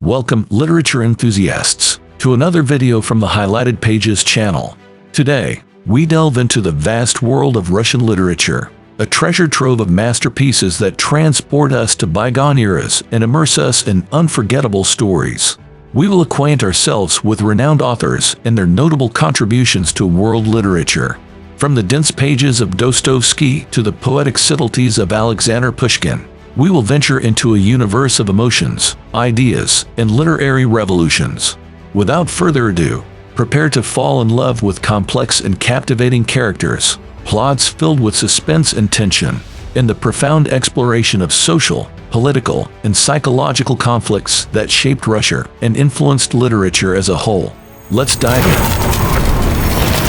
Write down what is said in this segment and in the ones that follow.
Welcome, literature enthusiasts, to another video from the Highlighted Pages channel. Today, we delve into the vast world of Russian literature, a treasure trove of masterpieces that transport us to bygone eras and immerse us in unforgettable stories. We will acquaint ourselves with renowned authors and their notable contributions to world literature. From the dense pages of Dostoevsky to the poetic subtleties of Alexander Pushkin, we will venture into a universe of emotions, ideas, and literary revolutions. Without further ado, prepare to fall in love with complex and captivating characters, plots filled with suspense and tension, and the profound exploration of social, political, and psychological conflicts that shaped Russia and influenced literature as a whole. Let's dive in.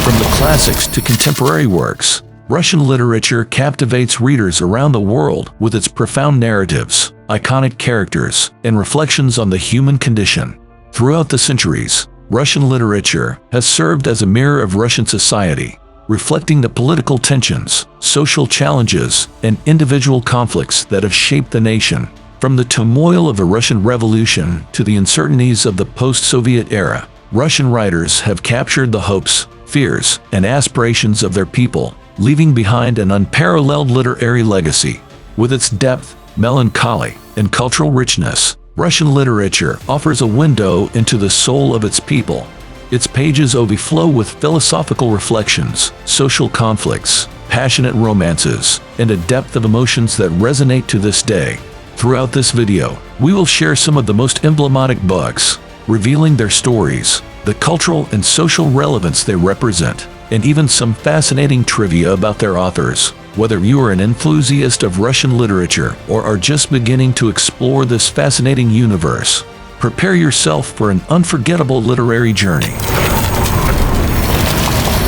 From the classics to contemporary works, Russian literature captivates readers around the world with its profound narratives, iconic characters, and reflections on the human condition. Throughout the centuries, Russian literature has served as a mirror of Russian society, reflecting the political tensions, social challenges, and individual conflicts that have shaped the nation. From the turmoil of the Russian Revolution to the uncertainties of the post-Soviet era, Russian writers have captured the hopes, fears, and aspirations of their people, leaving behind an unparalleled literary legacy. With its depth, melancholy, and cultural richness, Russian literature offers a window into the soul of its people. Its pages overflow with philosophical reflections, social conflicts, passionate romances, and a depth of emotions that resonate to this day. Throughout this video, we will share some of the most emblematic books, revealing their stories, the cultural and social relevance they represent, and even some fascinating trivia about their authors. Whether you are an enthusiast of Russian literature or are just beginning to explore this fascinating universe, prepare yourself for an unforgettable literary journey.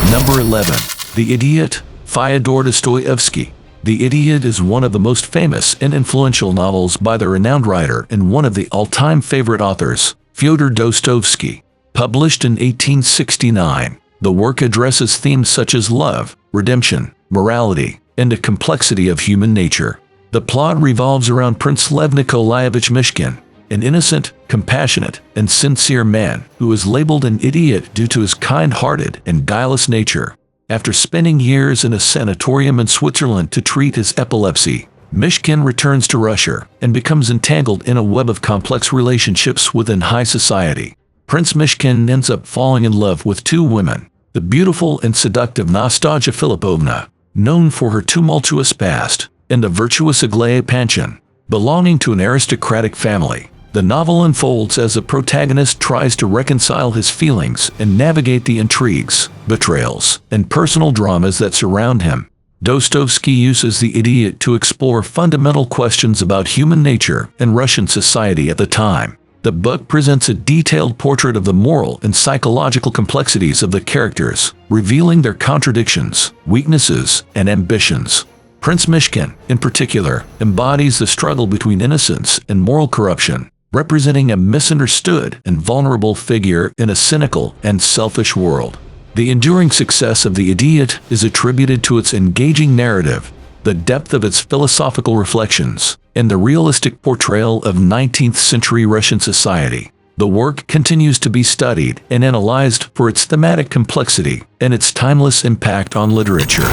Number 11. The Idiot, Fyodor Dostoevsky. The Idiot is one of the most famous and influential novels by the renowned writer and one of the all-time favorite authors, Fyodor Dostoevsky. Published in 1869, the work addresses themes such as love, redemption, morality, and the complexity of human nature. The plot revolves around Prince Lev Nikolaevich Mishkin, an innocent, compassionate, and sincere man who is labeled an idiot due to his kind-hearted and guileless nature. After spending years in a sanatorium in Switzerland to treat his epilepsy, Mishkin returns to Russia and becomes entangled in a web of complex relationships within high society. Prince Mishkin ends up falling in love with two women, the beautiful and seductive Nastasia Filipovna, known for her tumultuous past, and the virtuous Aglaia Panchin, belonging to an aristocratic family. The novel unfolds as the protagonist tries to reconcile his feelings and navigate the intrigues, betrayals, and personal dramas that surround him. Dostoevsky uses the idiot to explore fundamental questions about human nature and Russian society at the time. The book presents a detailed portrait of the moral and psychological complexities of the characters, revealing their contradictions, weaknesses, and ambitions. Prince Mishkin, in particular, embodies the struggle between innocence and moral corruption, representing a misunderstood and vulnerable figure in a cynical and selfish world. The enduring success of The Idiot is attributed to its engaging narrative, the depth of its philosophical reflections, and the realistic portrayal of 19th-century Russian society. The work continues to be studied and analyzed for its thematic complexity and its timeless impact on literature.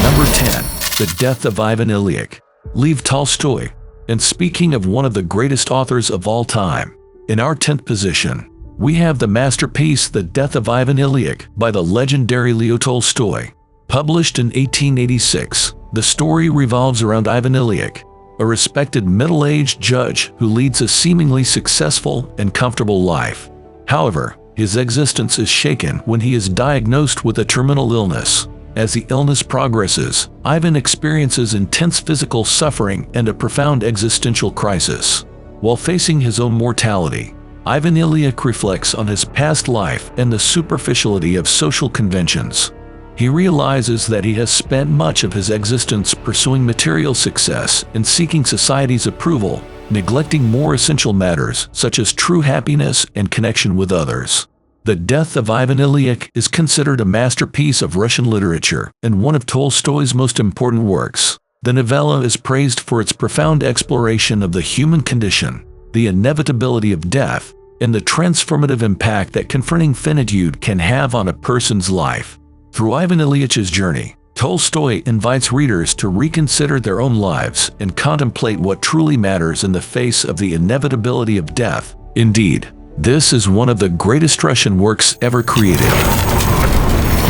Number 10. The Death of Ivan Ilyich, Lev Tolstoy. And speaking of one of the greatest authors of all time, in our 10th position, we have the masterpiece The Death of Ivan Ilyich by the legendary Leo Tolstoy. Published in 1886, the story revolves around Ivan Ilyich, a respected middle-aged judge who leads a seemingly successful and comfortable life. However, his existence is shaken when he is diagnosed with a terminal illness. As the illness progresses, Ivan experiences intense physical suffering and a profound existential crisis. While facing his own mortality, Ivan Ilyich reflects on his past life and the superficiality of social conventions. He realizes that he has spent much of his existence pursuing material success and seeking society's approval, neglecting more essential matters such as true happiness and connection with others. The Death of Ivan Ilyich is considered a masterpiece of Russian literature and one of Tolstoy's most important works. The novella is praised for its profound exploration of the human condition, the inevitability of death, and the transformative impact that confronting finitude can have on a person's life. Through Ivan Ilyich's journey, Tolstoy invites readers to reconsider their own lives and contemplate what truly matters in the face of the inevitability of death. Indeed, this is one of the greatest Russian works ever created.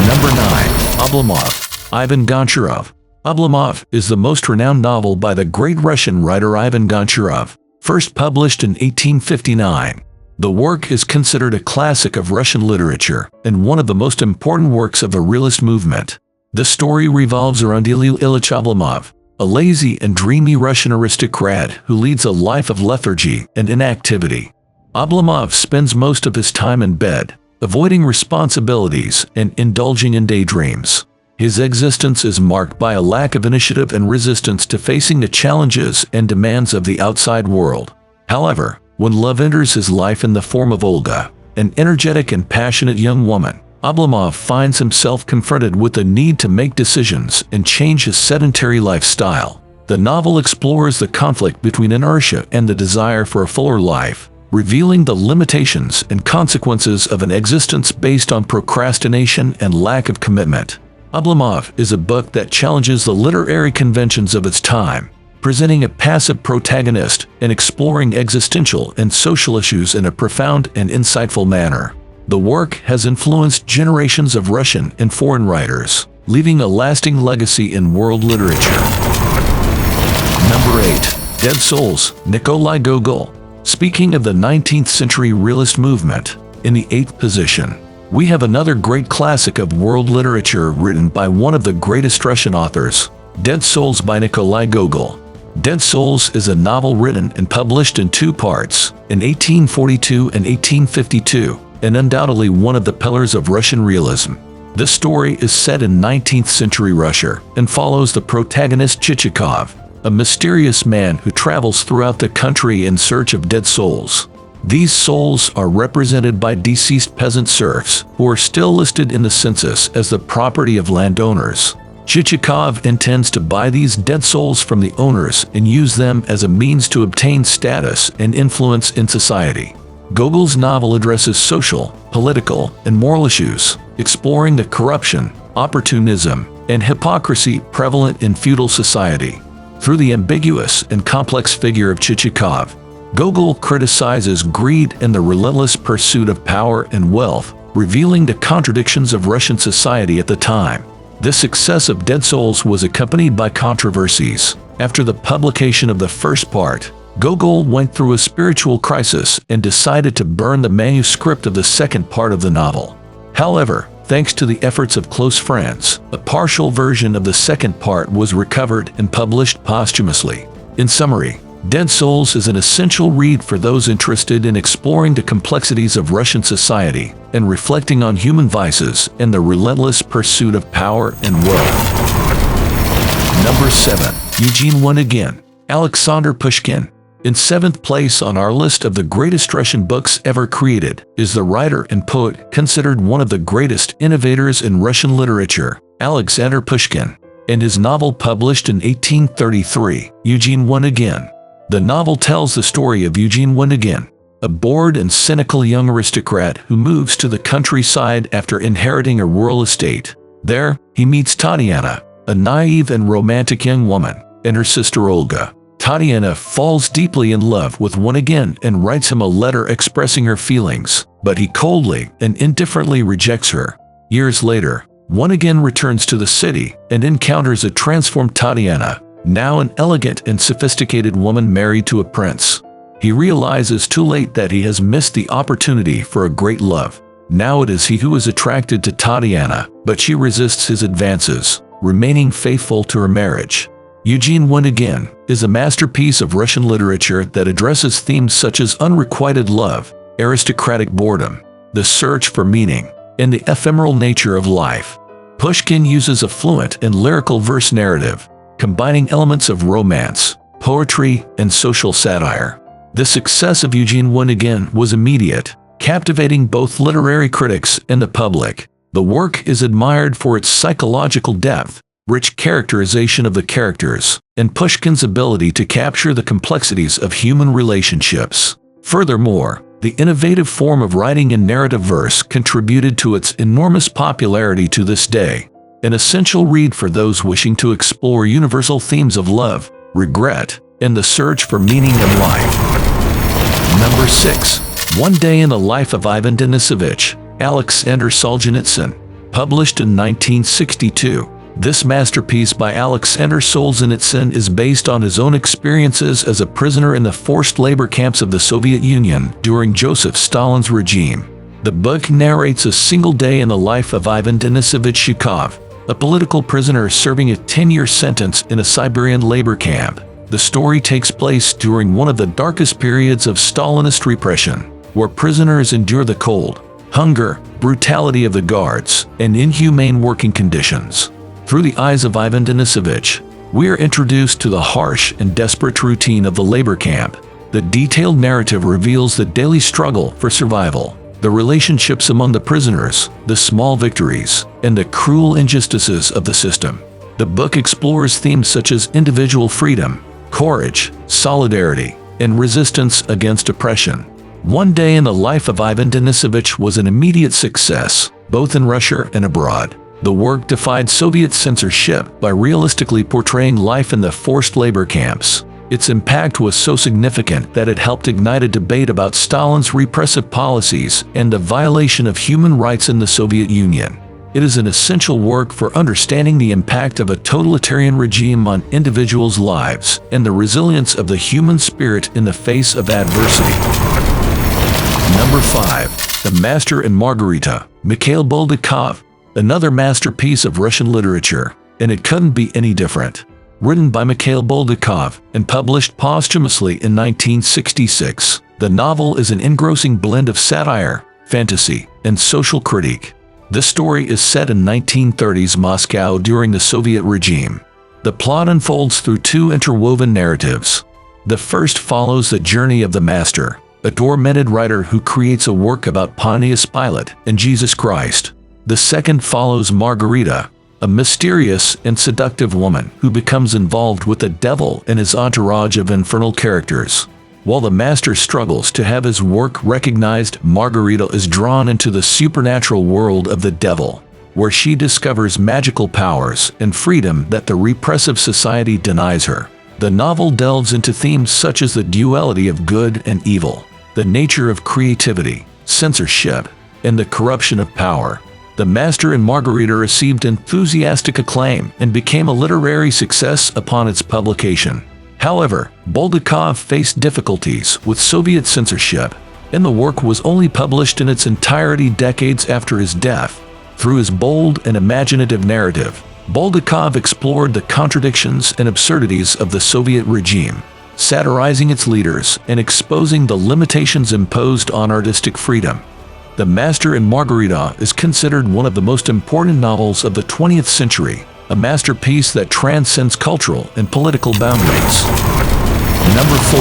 Number 9. Oblomov, Ivan Goncharov. Oblomov is the most renowned novel by the great Russian writer Ivan Goncharov, first published in 1859. The work is considered a classic of Russian literature and one of the most important works of the realist movement. The story revolves around Ilyich Oblomov, a lazy and dreamy Russian aristocrat who leads a life of lethargy and inactivity. Oblomov spends most of his time in bed, avoiding responsibilities and indulging in daydreams. His existence is marked by a lack of initiative and resistance to facing the challenges and demands of the outside world. However, when love enters his life in the form of Olga, an energetic and passionate young woman, Oblomov finds himself confronted with the need to make decisions and change his sedentary lifestyle. The novel explores the conflict between inertia and the desire for a fuller life, revealing the limitations and consequences of an existence based on procrastination and lack of commitment. Oblomov is a book that challenges the literary conventions of its time, presenting a passive protagonist and exploring existential and social issues in a profound and insightful manner. The work has influenced generations of Russian and foreign writers, leaving a lasting legacy in world literature. Number 8. Dead Souls, Nikolai Gogol. Speaking of the 19th century realist movement, in the 8th position, we have another great classic of world literature written by one of the greatest Russian authors, Dead Souls by Nikolai Gogol. Dead Souls is a novel written and published in 2 parts, in 1842 and 1852, and undoubtedly one of the pillars of Russian realism. This story is set in 19th century Russia and follows the protagonist Chichikov, a mysterious man who travels throughout the country in search of dead souls. These souls are represented by deceased peasant serfs who are still listed in the census as the property of landowners. Chichikov intends to buy these dead souls from the owners and use them as a means to obtain status and influence in society. Gogol's novel addresses social, political, and moral issues, exploring the corruption, opportunism, and hypocrisy prevalent in feudal society. Through the ambiguous and complex figure of Chichikov, Gogol criticizes greed and the relentless pursuit of power and wealth, revealing the contradictions of Russian society at the time. The success of Dead Souls was accompanied by controversies. After the publication of the first part, Gogol went through a spiritual crisis and decided to burn the manuscript of the second part of the novel. However, thanks to the efforts of close friends, a partial version of the second part was recovered and published posthumously. In summary, Dead Souls is an essential read for those interested in exploring the complexities of Russian society and reflecting on human vices and the relentless pursuit of power and wealth. Number 7. Eugene Onegin, Alexander Pushkin. In 7th place on our list of the greatest Russian books ever created is the writer and poet considered one of the greatest innovators in Russian literature, Alexander Pushkin, and his novel published in 1833, Eugene Onegin. The novel tells the story of Eugene Onegin, a bored and cynical young aristocrat who moves to the countryside after inheriting a rural estate. There, he meets Tatiana, a naive and romantic young woman, and her sister Olga. Tatiana falls deeply in love with Onegin and writes him a letter expressing her feelings, but he coldly and indifferently rejects her. Years later, Onegin returns to the city and encounters a transformed Tatiana, now an elegant and sophisticated woman married to a prince. He realizes too late that he has missed the opportunity for a great love. Now it is he who is attracted to Tatiana, but she resists his advances, remaining faithful to her marriage. Eugene Onegin is a masterpiece of Russian literature that addresses themes such as unrequited love, aristocratic boredom, the search for meaning, and the ephemeral nature of life. Pushkin uses a fluent and lyrical verse narrative, combining elements of romance, poetry, and social satire. The success of Eugene Onegin was immediate, captivating both literary critics and the public. The work is admired for its psychological depth, rich characterization of the characters, and Pushkin's ability to capture the complexities of human relationships. Furthermore, the innovative form of writing in narrative verse contributed to its enormous popularity to this day, an essential read for those wishing to explore universal themes of love, regret, and the search for meaning in life. Number 6. One Day in the Life of Ivan Denisovich, Alexander Solzhenitsyn, published in 1962. This masterpiece by Alexander Solzhenitsyn is based on his own experiences as a prisoner in the forced labor camps of the Soviet Union during Joseph Stalin's regime. The book narrates a single day in the life of Ivan Denisovich Zhukov, a political prisoner serving a 10-year sentence in a Siberian labor camp. The story takes place during one of the darkest periods of Stalinist repression, where prisoners endure the cold, hunger, brutality of the guards, and inhumane working conditions. Through the eyes of Ivan Denisovich, we are introduced to the harsh and desperate routine of the labor camp. The detailed narrative reveals the daily struggle for survival, the relationships among the prisoners, the small victories, and the cruel injustices of the system. The book explores themes such as individual freedom, courage, solidarity, and resistance against oppression. One Day in the Life of Ivan Denisovich was an immediate success, both in Russia and abroad. The work defied Soviet censorship by realistically portraying life in the forced labor camps. Its impact was so significant that it helped ignite a debate about Stalin's repressive policies and the violation of human rights in the Soviet Union. It is an essential work for understanding the impact of a totalitarian regime on individuals' lives and the resilience of the human spirit in the face of adversity. Number 5. The Master and Margarita, Mikhail Bulgakov, another masterpiece of Russian literature, and it couldn't be any different. Written by Mikhail Bulgakov and published posthumously in 1966, the novel is an engrossing blend of satire, fantasy, and social critique. The story is set in 1930s Moscow during the Soviet regime. The plot unfolds through two interwoven narratives. The first follows the journey of the Master, a tormented writer who creates a work about Pontius Pilate and Jesus Christ. The second follows Margarita, a mysterious and seductive woman who becomes involved with the devil and his entourage of infernal characters. While the Master struggles to have his work recognized, Margarita is drawn into the supernatural world of the devil, where she discovers magical powers and freedom that the repressive society denies her. The novel delves into themes such as the duality of good and evil, the nature of creativity, censorship, and the corruption of power. The Master and Margarita received enthusiastic acclaim and became a literary success upon its publication. However, Bulgakov faced difficulties with Soviet censorship, and the work was only published in its entirety decades after his death. Through his bold and imaginative narrative, Bulgakov explored the contradictions and absurdities of the Soviet regime, satirizing its leaders and exposing the limitations imposed on artistic freedom. The Master and Margarita is considered one of the most important novels of the 20th century, a masterpiece that transcends cultural and political boundaries. Number 4.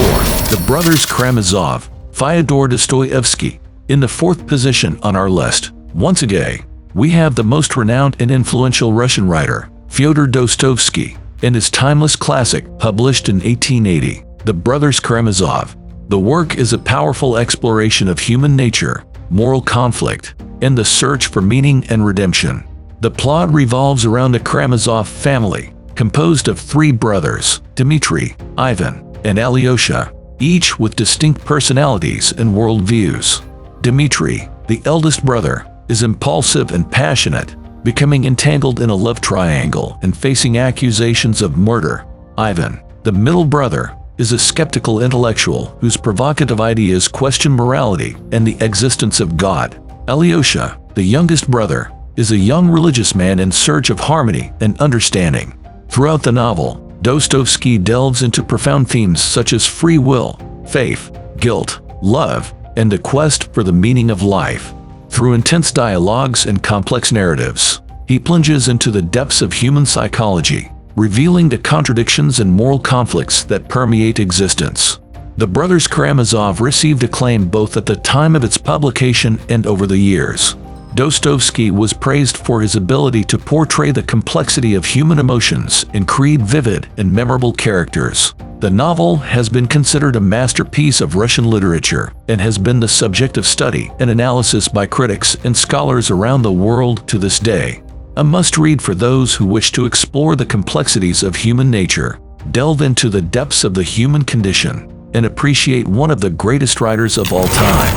The Brothers Karamazov, Fyodor Dostoevsky, in the 4th position on our list. Once again, we have the most renowned and influential Russian writer, Fyodor Dostoevsky, and his timeless classic, published in 1880, The Brothers Karamazov. The work is a powerful exploration of human nature, moral conflict, and the search for meaning and redemption. The plot revolves around the Karamazov family, composed of 3 brothers, Dmitry, Ivan, and Alyosha, each with distinct personalities and worldviews. Dmitry, the eldest brother, is impulsive and passionate, becoming entangled in a love triangle and facing accusations of murder. Ivan, the middle brother, is a skeptical intellectual whose provocative ideas question morality and the existence of God. Alyosha, the youngest brother, is a young religious man in search of harmony and understanding. Throughout the novel, Dostoevsky delves into profound themes such as free will, faith, guilt, love, and the quest for the meaning of life. Through intense dialogues and complex narratives, he plunges into the depths of human psychology, revealing the contradictions and moral conflicts that permeate existence. The Brothers Karamazov received acclaim both at the time of its publication and over the years. Dostoevsky was praised for his ability to portray the complexity of human emotions and create vivid and memorable characters. The novel has been considered a masterpiece of Russian literature and has been the subject of study and analysis by critics and scholars around the world to this day. A must-read for those who wish to explore the complexities of human nature, delve into the depths of the human condition, and appreciate one of the greatest writers of all time.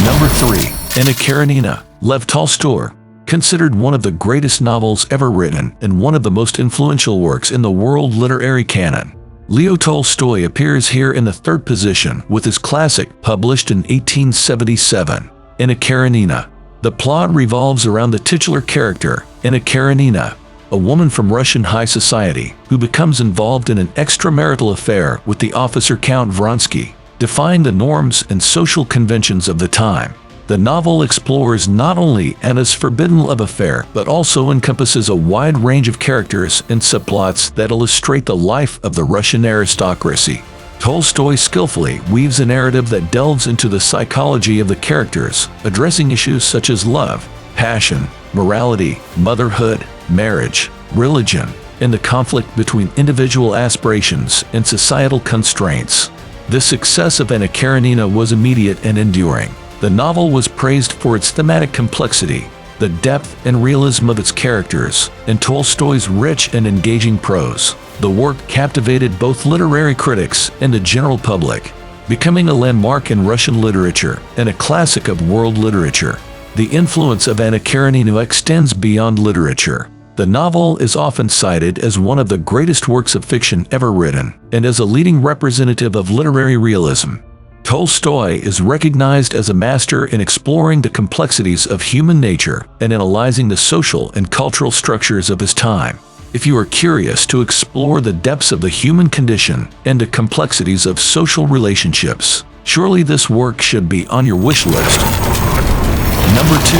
Number 3. Anna Karenina, Lev Tolstoy. Considered one of the greatest novels ever written and one of the most influential works in the world literary canon. Leo Tolstoy appears here in the third position with his classic, published in 1877, Anna Karenina. The plot revolves around the titular character, Anna Karenina, a woman from Russian high society who becomes involved in an extramarital affair with the officer Count Vronsky, defying the norms and social conventions of the time. The novel explores not only Anna's forbidden love affair, but also encompasses a wide range of characters and subplots that illustrate the life of the Russian aristocracy. Tolstoy skillfully weaves a narrative that delves into the psychology of the characters, addressing issues such as love, passion, morality, motherhood, marriage, religion, and the conflict between individual aspirations and societal constraints. The success of Anna Karenina was immediate and enduring. The novel was praised for its thematic complexity, the depth and realism of its characters, and Tolstoy's rich and engaging prose. The work captivated both literary critics and the general public, becoming a landmark in Russian literature and a classic of world literature. The influence of Anna Karenina extends beyond literature. The novel is often cited as one of the greatest works of fiction ever written, and as a leading representative of literary realism. Tolstoy is recognized as a master in exploring the complexities of human nature and analyzing the social and cultural structures of his time. If you are curious to explore the depths of the human condition and the complexities of social relationships, surely this work should be on your wish list. Number 2.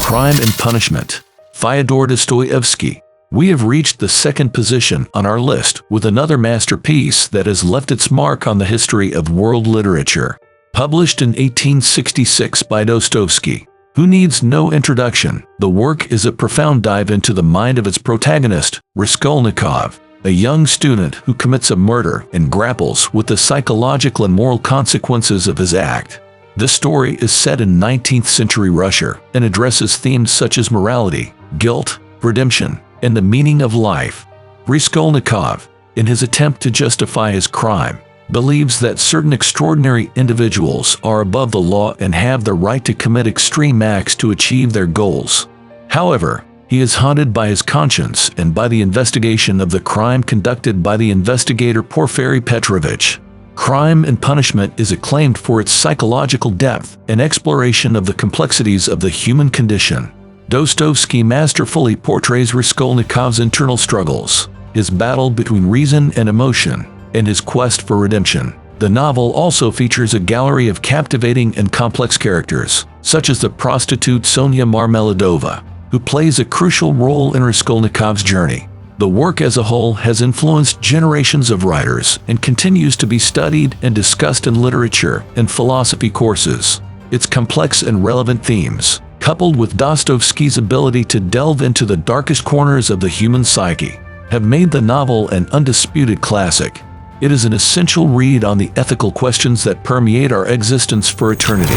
Crime and Punishment, Fyodor Dostoevsky. We have reached the second position on our list with another masterpiece that has left its mark on the history of world literature. Published in 1866 by Dostoevsky, who needs no introduction, the work is a profound dive into the mind of its protagonist, Raskolnikov, a young student who commits a murder and grapples with the psychological and moral consequences of his act. This story is set in 19th century Russia and addresses themes such as morality, guilt, redemption, and the meaning of life. Raskolnikov, in his attempt to justify his crime, believes that certain extraordinary individuals are above the law and have the right to commit extreme acts to achieve their goals. However, he is haunted by his conscience and by the investigation of the crime conducted by the investigator Porfiry Petrovich. Crime and Punishment is acclaimed for its psychological depth and exploration of the complexities of the human condition. Dostoevsky masterfully portrays Raskolnikov's internal struggles, his battle between reason and emotion, and his quest for redemption. The novel also features a gallery of captivating and complex characters, such as the prostitute Sonia Marmeladova, who plays a crucial role in Raskolnikov's journey. The work as a whole has influenced generations of writers and continues to be studied and discussed in literature and philosophy courses. Its complex and relevant themes, coupled with Dostoevsky's ability to delve into the darkest corners of the human psyche, have made the novel an undisputed classic. It is an essential read on the ethical questions that permeate our existence for eternity.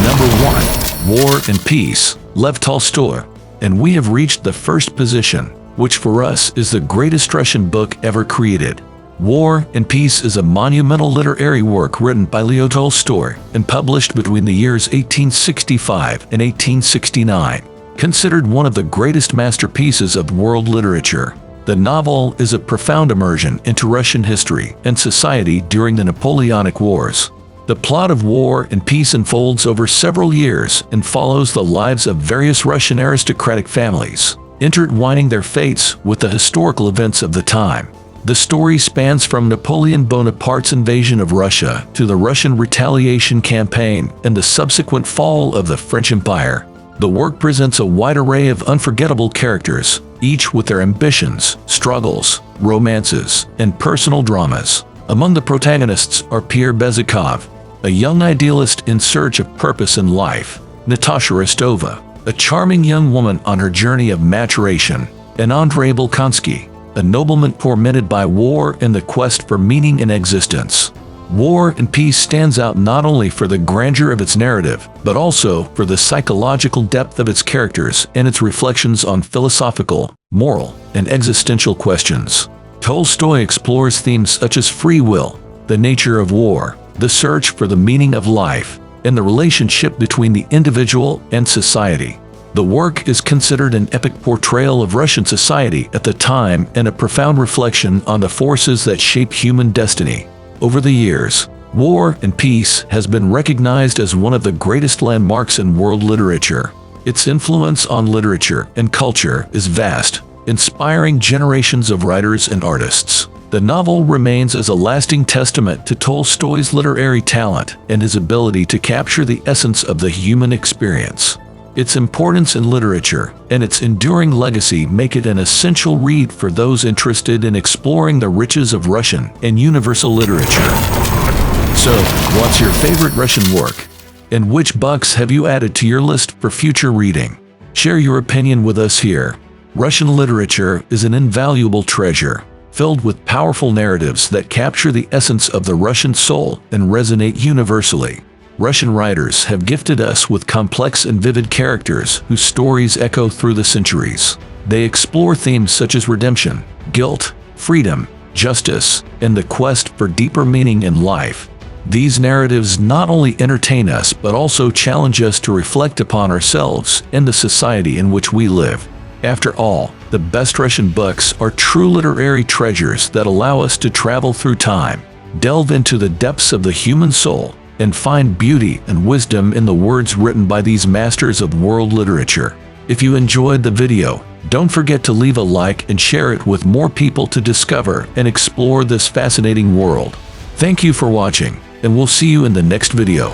Number 1. War and Peace, Lev Tolstoy. And we have reached the first position, which for us is the greatest Russian book ever created. War and Peace is a monumental literary work written by Leo Tolstoy and published between the years 1865 and 1869. Considered one of the greatest masterpieces of world literature, the novel is a profound immersion into Russian history and society during the Napoleonic Wars. The plot of War and Peace unfolds over several years and follows the lives of various Russian aristocratic families, intertwining their fates with the historical events of the time. The story spans from Napoleon Bonaparte's invasion of Russia to the Russian retaliation campaign and the subsequent fall of the French Empire. The work presents a wide array of unforgettable characters, each with their ambitions, struggles, romances, and personal dramas. Among the protagonists are Pierre Bezukhov, a young idealist in search of purpose in life, Natasha Rostova, a charming young woman on her journey of maturation, and Andrei Bolkonsky, a nobleman tormented by war and the quest for meaning in existence. War and Peace stands out not only for the grandeur of its narrative, but also for the psychological depth of its characters and its reflections on philosophical, moral, and existential questions. Tolstoy explores themes such as free will, the nature of war, the search for the meaning of life, and the relationship between the individual and society. The work is considered an epic portrayal of Russian society at the time and a profound reflection on the forces that shape human destiny. Over the years, War and Peace has been recognized as one of the greatest landmarks in world literature. Its influence on literature and culture is vast, inspiring generations of writers and artists. The novel remains as a lasting testament to Tolstoy's literary talent and his ability to capture the essence of the human experience. Its importance in literature and its enduring legacy make it an essential read for those interested in exploring the riches of Russian and universal literature. So, what's your favorite Russian work? And which books have you added to your list for future reading? Share your opinion with us here. Russian literature is an invaluable treasure, filled with powerful narratives that capture the essence of the Russian soul and resonate universally. Russian writers have gifted us with complex and vivid characters whose stories echo through the centuries. They explore themes such as redemption, guilt, freedom, justice, and the quest for deeper meaning in life. These narratives not only entertain us but also challenge us to reflect upon ourselves and the society in which we live. After all, the best Russian books are true literary treasures that allow us to travel through time, delve into the depths of the human soul, and find beauty and wisdom in the words written by these masters of world literature. If you enjoyed the video, don't forget to leave a like and share it with more people to discover and explore this fascinating world. Thank you for watching, and we'll see you in the next video.